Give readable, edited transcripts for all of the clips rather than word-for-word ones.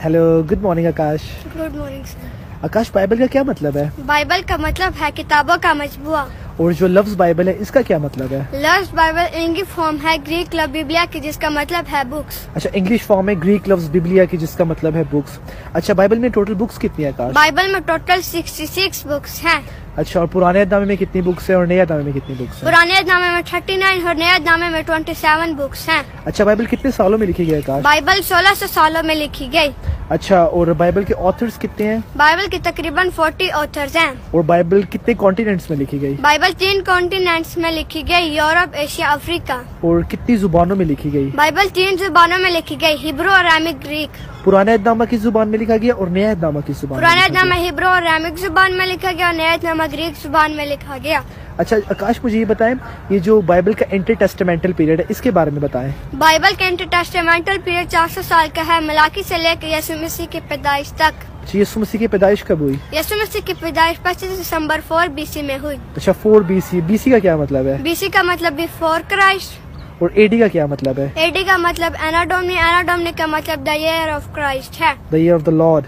Hello, good morning Akash. Good morning sir. Akash, Bible का क्या मतलब है? बाइबल का मतलब है किताबों का मजबूआ। और जो लफ्ज बाइबल है इसका क्या मतलब है? लफ्ज बाइबल इंग्लिश फॉर्म है ग्रीक लफ्ज बिब्लिया की जिसका मतलब है बुक्स। अच्छा, इंग्लिश फॉर्म है ग्रीक लफ्ज बिब्लिया की जिसका मतलब है बुक्स। अच्छा, बाइबल में टोटल बुक्स कितनी है आकाश? बाइबल में टोटल 66 बुक्स हैं। अच्छा, और पुराने अहदनामे में कितनी बुक्स है और नए अहदनामे में कितनी बुक्स है? पुराने अहदनामे में 39 और नए अहदनामे में 27 बुक्स हैं। अच्छा, बाइबल कितने सालों में लिखी गई आकाश? बाइबल 1600 सालों में लिखी गई। अच्छा, और बाइबल के ऑथर्स कितने हैं? बाइबल के तकरीबन 40 ऑथर्स हैं। और बाइबल कितने कॉन्टिनेंट्स में लिखी गई? बाइबल 3 कॉन्टिनेंट्स में लिखी गई, यूरोप, एशिया, अफ्रीका। और कितनी जुबानों में लिखी गई? बाइबल 3 जुबानों में लिखी गई, हिब्रू, अरामिक, ग्रीक। पुराने अहदनामा की जुबान में लिखा गया और नया अहदनामा की जुबान में पुराने लिखा अहदनामा गया। हिब्रू और अरामिक जुबान में लिखा गया, नया अहदनामा ग्रीक जुबान में लिखा गया। अच्छा आकाश, मुझे ये बताएं, ये जो बाइबल का इंटर टेस्टामेंटल पीरियड है इसके बारे में बताएं। बाइबल का इंटर टेस्टामेंटल पीरियड 400 साल का है, मलाकी से लेकर यीशु मसीह की पैदाइश तक। अच्छा, यीशु मसीह की पैदाइश कब हुई? यीशु मसीह की पैदाइश 25 दिसंबर 4 BC में हुई। अच्छा, 4 BC। BC का क्या मतलब है? BC का मतलब बिफोर क्राइस्ट। और AD का क्या मतलब है? AD का मतलब एनाडोमनी, एनाडोमनी का मतलब द ईयर ऑफ क्राइस्ट है। The year of the Lord.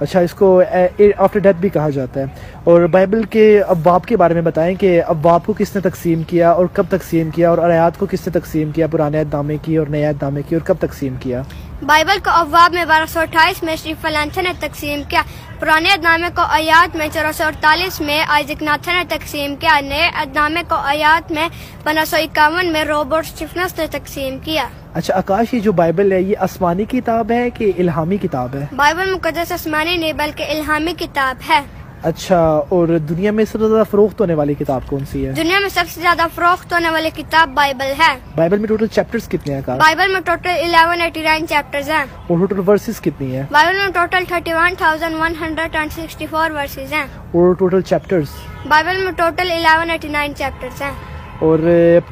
अच्छा, इसको आफ्टर डेथ भी कहा जाता है। और बाइबल के अब्वाब के बारे में बताएं कि अब्वाब को किसने तकसीम किया और कब तकसीम किया, और आयात को किसने तकसीम किया, पुराने अहदनामे की और नए अहदनामे की, और कब तकसीम किया? बाइबल को अब्वाब में 1228 में श्री फलांथन ने तकसीम किया। पुराने अहदनामे को आयात में 1448 में आइजक नाथन ने तकसीम किया। नए अहदनामे को आयात में 1551 में रॉबर्ट स्टीफनस ने तकसीम किया। अच्छा आकाश, ये जो बाइबल है ये आसमानी किताब है कि इल्हामी किताब है? बाइबल मुकद्दस आसमानी नहीं बल्कि इल्हामी किताब है। अच्छा, और दुनिया में सबसे ज्यादा फरोख्त होने वाली किताब कौन सी है? दुनिया में सबसे ज्यादा फरोख्त होने वाली किताब बाइबल है। बाइबल में टोटल चैप्टर्स कितने हैं आकाश? बाइबल में टोटल 1189 चैप्टर्स हैं। और टोटल वर्सेस कितनी है? बाइबल में टोटल 31,164 वर्सेस हैं। और टोटल चैप्टर्स? बाइबल में टोटल 1189 चैप्टर्स हैं। और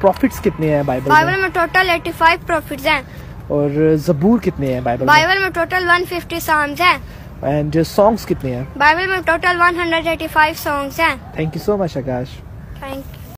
प्रॉफिट्स कितने हैं बाइबल में? बाइबल में टोटल 85 प्रॉफिट्स हैं। और जबूर कितने हैं बाइबल में? बाइबल में टोटल 150 साम्स हैं। एंड सॉन्ग्स कितने हैं? बाइबल में टोटल 185 सॉन्ग्स हैं। Thank you so much Akash.